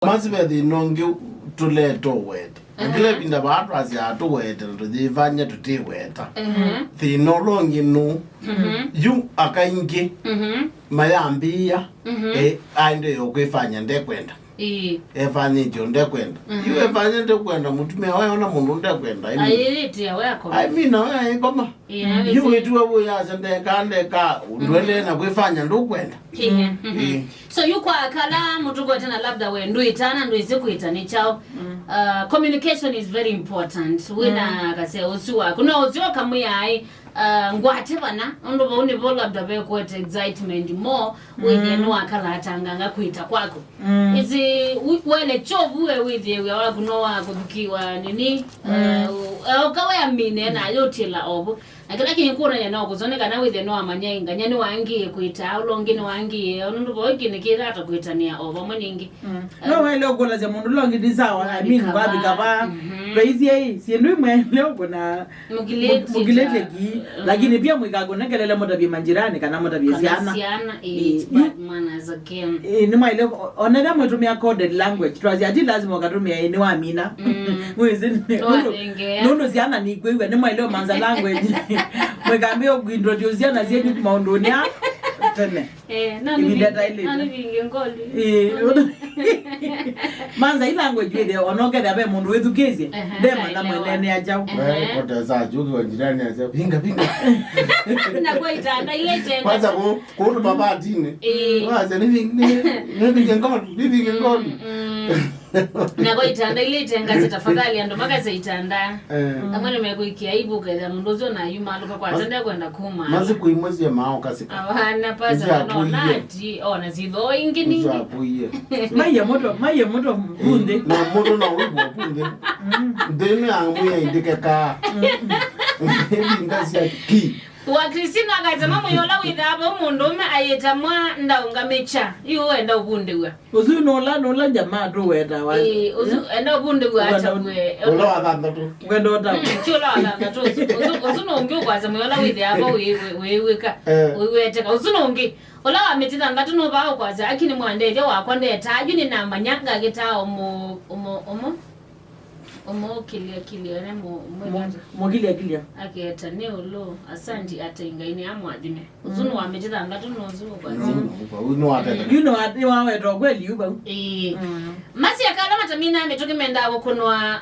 Masibe the nongi to let to wet. And live in the bar as you are to wet and to the vanya to tea wet. The no long you know. You are kainki. Mayambia. And the okifanya and dequent. Evani John dequent. You evanya dequent. Mutume on a moon dequent. I mean, I come. You will do a way as and they can't they car. Dwelling a wifanya and dequent. So you kwa kala mtu kwa tena labda we ndo itana ndo izikuita ni chao. Communication is very important. Wina kase usiwa kuna usiwa kama yai ngwate bana ndo bauni bola labda kwa excitement more wenye no akala atanganga kuita kwako. Izi wele chovu we withie we wala kunoa kudukiwa nini ukawa ya mine na yote la obu. Lakini kuna yana kuzoneka na withie no amanya nyani wangi kuita ulongi ni wangi ndo bogi ni kirata kuitania obu maningi. No wele ogola za mundu longi disawa I mean wabi kaba crazy si ndio mwele kuna mugilete gi lakini pia mwikagona kelele motabia manjirani kana motabia siana but man as a game ni mwele onera mwetumia coded language twazi ati lazima wakatumia niwamina mwezi no siana ni kwewe ni mwele manza language mwekambia kuintroduce na zietu maondonia tene nani vingengoli manza ila language ile onoke dabe mundu wethukeze dema na mwenene ajao Kota za juki wa jirani aza pinga na kwa itanda ile tenga kwanza ko baba atini waza ni ngengoli na kwa itanda ile tenga tafadhali ndo maka za itanda amana nimekuikia aibu kaza mundu zo na yuma aluka kwa tanda kwenda kuma mazi kuimwezi ya mao kasika hapana pasa no nati ona zido ingini maye moto bunde na moto na ubo bunde ndeme angu ya indike ka ndasi ya ki wa Kristina akasema muyola withabo mundu me ayetamwa ndaunga mecha iyo enda ubunde wa uzu nola jamaa tu weta wa enda ubunde wa acha we ola adanda tu wendo ta chola adanda tu uzu nongi kwaza muyola withabo we ka wete uzu nongi ola ametita ngatu no ba kwaza akini mwandete wakwa ndeta ajuni na manyanga geta omo kilia ne mo kilia aketa ne olo asandi atengaine amwadime uzunu wameteza ngatu nozuo kwa uno atenda you know ati wawe to kweli uba masi akala matamina ametoke menda wokonwa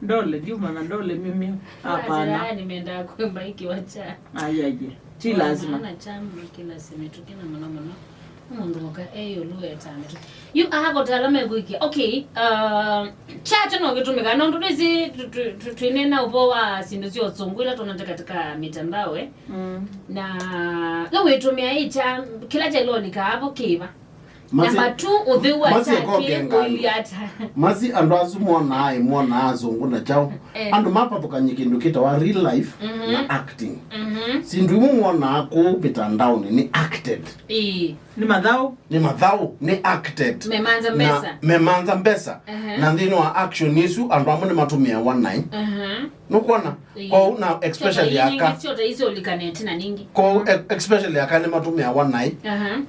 ndole juma na ndole mimi hapana nimeenda kwamba ikiwacha ayaje si lazima na chamu kila semetoke na manono mundumuka eyo lueta metu you ahago talame gwiki okay chacha no gitumika no ndezi twinena ubowa sindu sio tsungwila tunataka katika mitandao na gawe tumia icha kila jelo nika hapo kiba namba 2 udhiwa take uliata masi andazu mwana azungu na chao andu mapa tukanyikindu kita wa real life na acting sindu mwana ko mitandao ni acted ni madhao ni acted memanza mbesa na ndino wa action isu andu amune matumia 19 nukuona kwa na especially yaka sio hizo likaneti na ningi kwa especially yaka ni matumia 19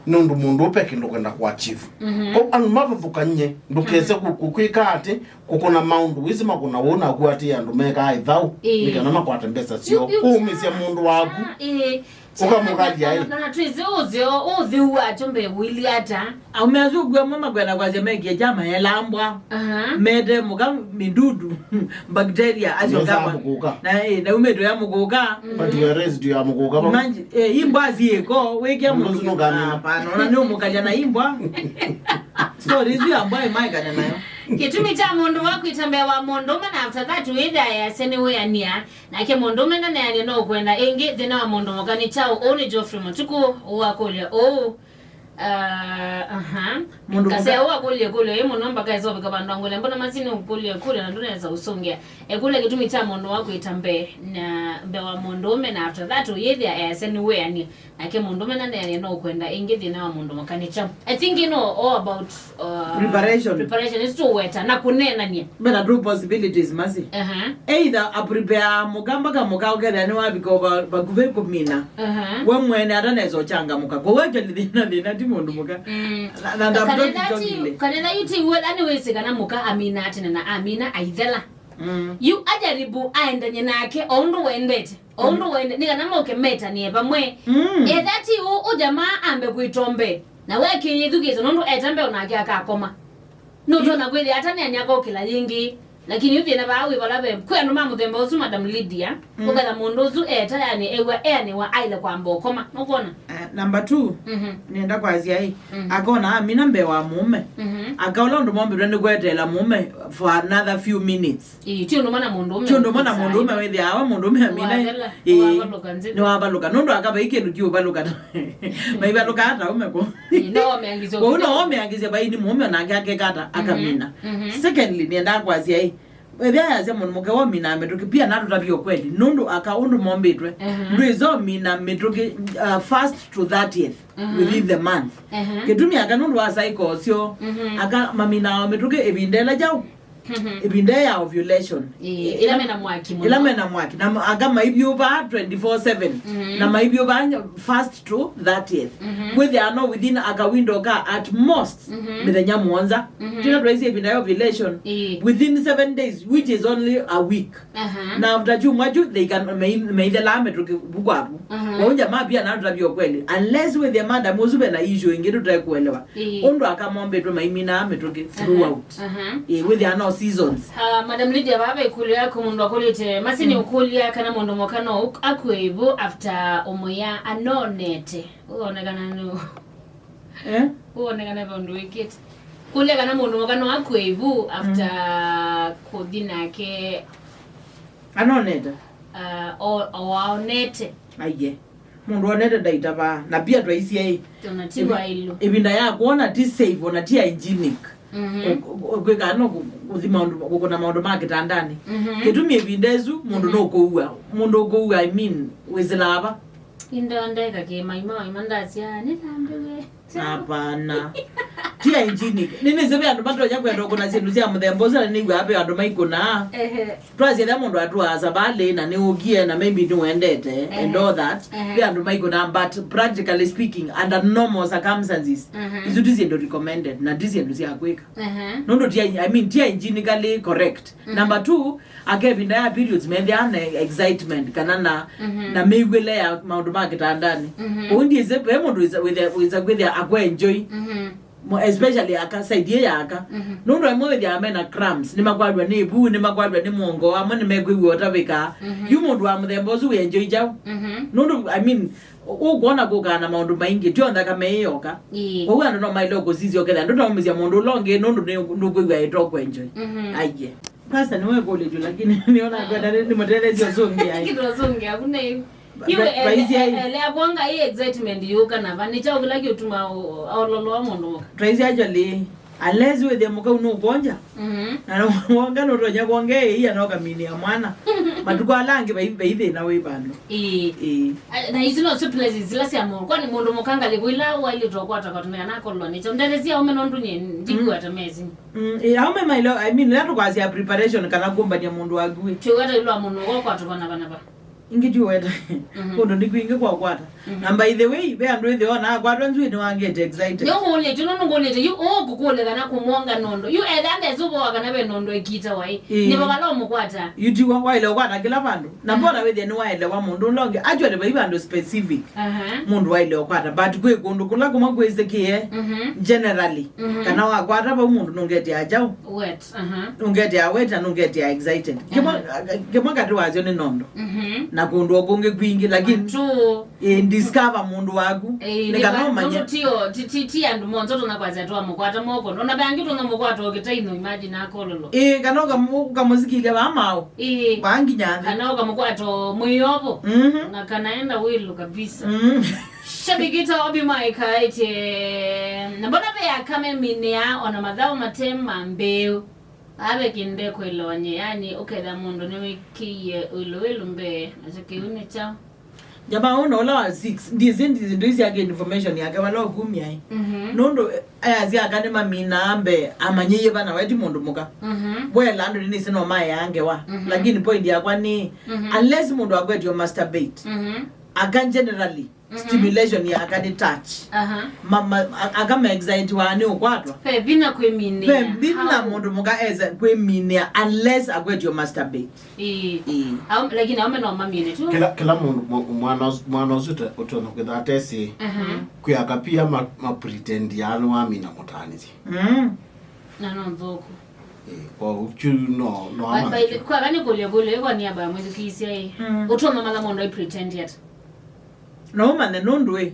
nundu mundu upeke ndo kwenda kwa chief kwa anu mavukanye ndukeze kukwika ati kukona maundu wizima kuna wona kuati andu meka aithau nikana makwata mbesa sio umisia mundu waku ukamukaji ai na tuizozo udhiwa chombe wiliata aumezugwa mama kwenda kwa zemeke jama elambwa mede muka midudu bacteria azo kama na umedo ya mugoka but you residue ya mugoka manji imbwa zieko weke muzo hapana na ndio mukaja na imbwa story hizi ambayo maika nayo kitumi cha mundu wako itambea wa mundume na after that witha ya senewe ya nia na ke mundume na ya no kwenda ingi thina wa mundume kani chao oni Geoffrey Mutuku wakolia mundu kase kule munomba kazo bikabanda ngole mbona masini kule na ndoneza usongea kule kitumi cha mundu wako itambe na mbewa mundume na after that witha ya senewe ya nia na ke mundume na ya no kwenda ingi thina wa mundume kani chao I think you know all about preparation is to weta na kunena nia but two possibilities masi either a prepare mugamba ka mugauga ni wabiko bakuve kumina we mwene atana ezo changa muka kwa waje lidina mundumuka na ndabdo kitongile kanena yuti well anyways kana muka amina ati na amina aidela you ajaribu aendanye nake ondu wendete ondu wende nikana moke meta ni bamwe that u jamaa ambe kuitombe na wewe kinyithukizo nondu etambe onake akakoma no tona kweli hata ni anyako kila yingi lakini yupi na bawe balabe kwenu mamuthemba uzu madam Lydia ukala mundu uzu yani ewe wa aile kwa mbokoma nokona number 2 nienda kwa Athiani akona amina mbe wa mume akaola ndo mombe rende kwetela mume for another few minutes tio ndo mana mundu ume wethi awa mundu ume amina no abaluka nondo akaba ikendu tio baluka maibaluka hata ume ko no meangizia baini mume na ngake kata akamina secondly nienda kwa Athiani webya yaze munumuke wa mina metuki pia natu tabio kweli nundu akaundu mombitwe nduizo mina metuki first to 30th within the month ketumi akanundu asaiko sio aka mamina metuki ebindela jau ibinde ya ovulation ilamena mwaki na aga maibyo ba 24/7 na maibyo ba first to 30th with they are no within aga window ka at most mithenya muonza tuna trace ibinde ya ovulation within 7 days which is only a week na after jumaju they can may the lame tukubwabu waunja mapia na tutabio kweli unless with the madam uzube na issue ingetu try kuelewa ondo akamombe tu maimina ametuke throughout with they are no seasons madam Lydia baba ikulia ko mundu akolite masini ukulia kana mundu mokano akwebu after umaya anonete uonekana no uonekana bondu wikit kulia kana mundu mokano akwebu after kodina ke anonete oonete aye mundu onete daitaba na pia twaisi tunatiwa ilo ibinda ya kuona ti safe ona ti hygienic kwekano kuthima ukona maundu ma kitandani kitumi ebindezu mundu no kuua I mean wizilaba inda ndeka ke maima Athiani tambewe hapana ti hygienic nini zebe andu batwa yakwenda kuna sindu cia muthemboza ni gwa ape andu maikuna twazi ya mundu atwaza bale na ni ugie na maybe ni wendete and all that we andu maikuna but practically speaking under normal circumstances izu diziendo recommended na diziendo cia kwika nondo ti I mean ti hygienically correct number 2 akebinda ya periods maybe ana excitement kana na meigwele ya maundu ma kitandani undi zebe mundu with akwe enjoy especially akasaidie yaka nondo amwe dia amena cramps ni magwadwa ni bu ni magwadwa ni mongo amwe ni megwe otabika yumundu amuthembo zu enjoy jao nondo I mean ugona gukana maundu maingi tionda kameyoka kwa ando no mailo gozizio kenda ndo nomizia mundu longe nondo ndugwa eto enjoy aye pasta niwe college lakini niona kwenda ni modelezi zongi aye kitu zongi hakuna ile abonga hii excitement yuka na vani cha ukilaki utuma aololo wa mundu trace actually unless with them ka unugonja na wanga no ronya konge hii anoka mini ya mwana matuko alange baithe na we bando na hizo no surprise zila sia mundu kwani mundu mukanga likwila wa ile tokwa takatumia nako loni cha ndelezia ume nondu nye ndiku atamezi aume mailo I mean lato kwa sia preparation kana kumbania mundu wagwe chweta ilo mundu kwa tukana bana ba ingijuweta kondo ndikuinge kwa kwata and by the way be andu the ona kwatwa nzwini wangete excited ngole tunonongolete you okukole kana kumonga nondo you edande zubo wakana be nondo ekita wai ni babalo mukwata yuti wa ile kwata kila bandu na mbona we then wa ile wa mundu longe actually ba ibando specific mundu wa ile kwata but kwe kondo kula kuma kweze kie generally kana wa kwata ba mundu nongete ajao wet nongete aweta nongete excited kema kati wazo ni nondo na kundu ogonge kwingi lakini discover mundu wagu nikana manya titi andu monzo tona kwaza twa mukwata moko ndona bangi tona mukwata okitaino imagine akololo kana kamuzikile bamao bangi nyanda kana kamukwato muyobo na kanaenda wilu kabisa shabigita obi maika ite na mbona be akame minia ona madhao matema mbeu abe kinde kwelonye yani ukeda mundu ni wikiye ulo mbe achakiune chao jamaa unaola wa 6 ndizi ndizi yake information yake wala 10 ai nondo ayazi akane mamina ambe amanyeye bana wati mundu muka boya lando ni sino mai yange wa lakini point yakwa ni unless mundu agweti yo masturbate akan generally stimulation ya akadi touch mama akama anxiety wani ukwatwa bina kweminia bina mundumuka eza kweminia unless agwet your masturbate lakini aume no mamine tu kila mwana usuta utona kwatesi kuyakapia ma pretend yano amina mutanizi nano nzoku kwa uchu no kwa gani gole kwa niaba ya mwezi kisia utoma mala mondo pretend yet no man the nondwe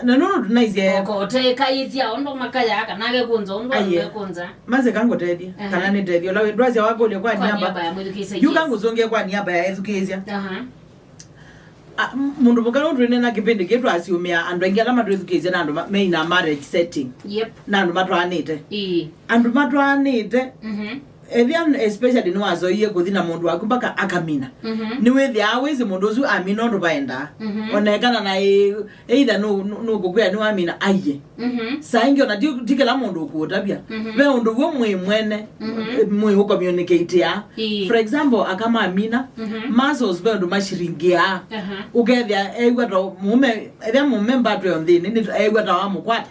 no tunaize ko te kaizia ondo makaya aka nage kunza ondo kunza maze kango tedia kana ni tedia lawe dwazi wako le kwa niaba ya mwezi kisia yu kango zonge kwa niaba ya education mundu mukana ndwene na kipindi ketu asiumia andu aingi ala matu education na andu maina marriage setting na andu matwanite andu matwanite Evian especially no azoiye kuthina mundu waku mpaka akamina niwe the always mundu zu amina ndo baenda onekana na either no gugwa ni amina aye saingi ona tikela mundu ukutabia we undu wo mwene mwe communicate ya for example akama amina muscles be ndo mashiringia ugethia egwa to mume evya mume mbatwe on thini ni egwa to amukwata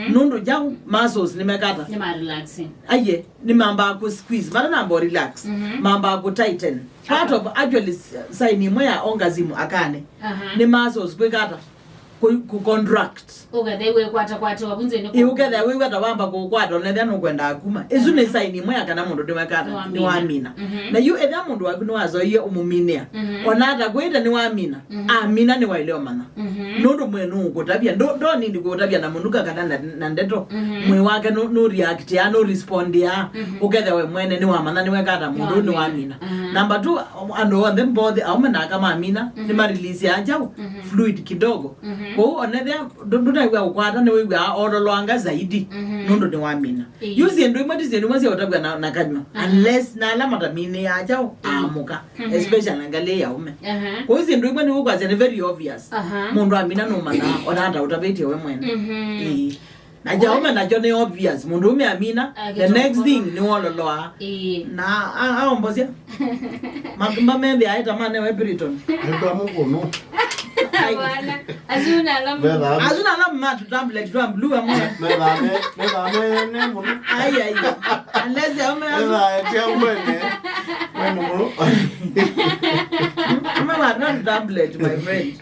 nundu jang muscles nimekata ni ma relaxing aye ni mamba ku squeeze mara namba relax mamba ku tighten part of actually sign moya orgasm akane ni muscles kwekata ku contract ugethe we kwata wabunze ni ugethe we kwata wamba ku kwata na thano kwenda akuma ezu ni sign moya kana mundu ndimekata ni wamina na you etha mundu waku no azoiye umuminia onata kwenda ni wamina amina ni waileo mana nundu mwenu ukutabia ndo nindi kutabia na munuka kana na ndeto mwe wake no react ya no respond ya ugethe we mwene ni wamana ni wekata mundu ni wamina number 2 and on them both aumana kama amina ni ma release ya jao fluid kidogo ko onethia nduna iwa ukwata ni wiwa orolwanga zaidi nundu ni wamina yuzi ndo imatize ni mwezi utabia na kanywa unless na alama tamini ya jao amuka especially ngale ya ume ko yuzi ndo imani ukwa ni very obvious mundu amina no mana onanda utabeti we mwene na jaume na jone obvious mundu ume amina the next thing ni wololoa na aombozia magamba membe aita mane we Briton kwa mungu no bwana azuna alamu matu tablet tu blue amona medane ne mundu ai unless yaume tia mwene mundu mama not tablet my friend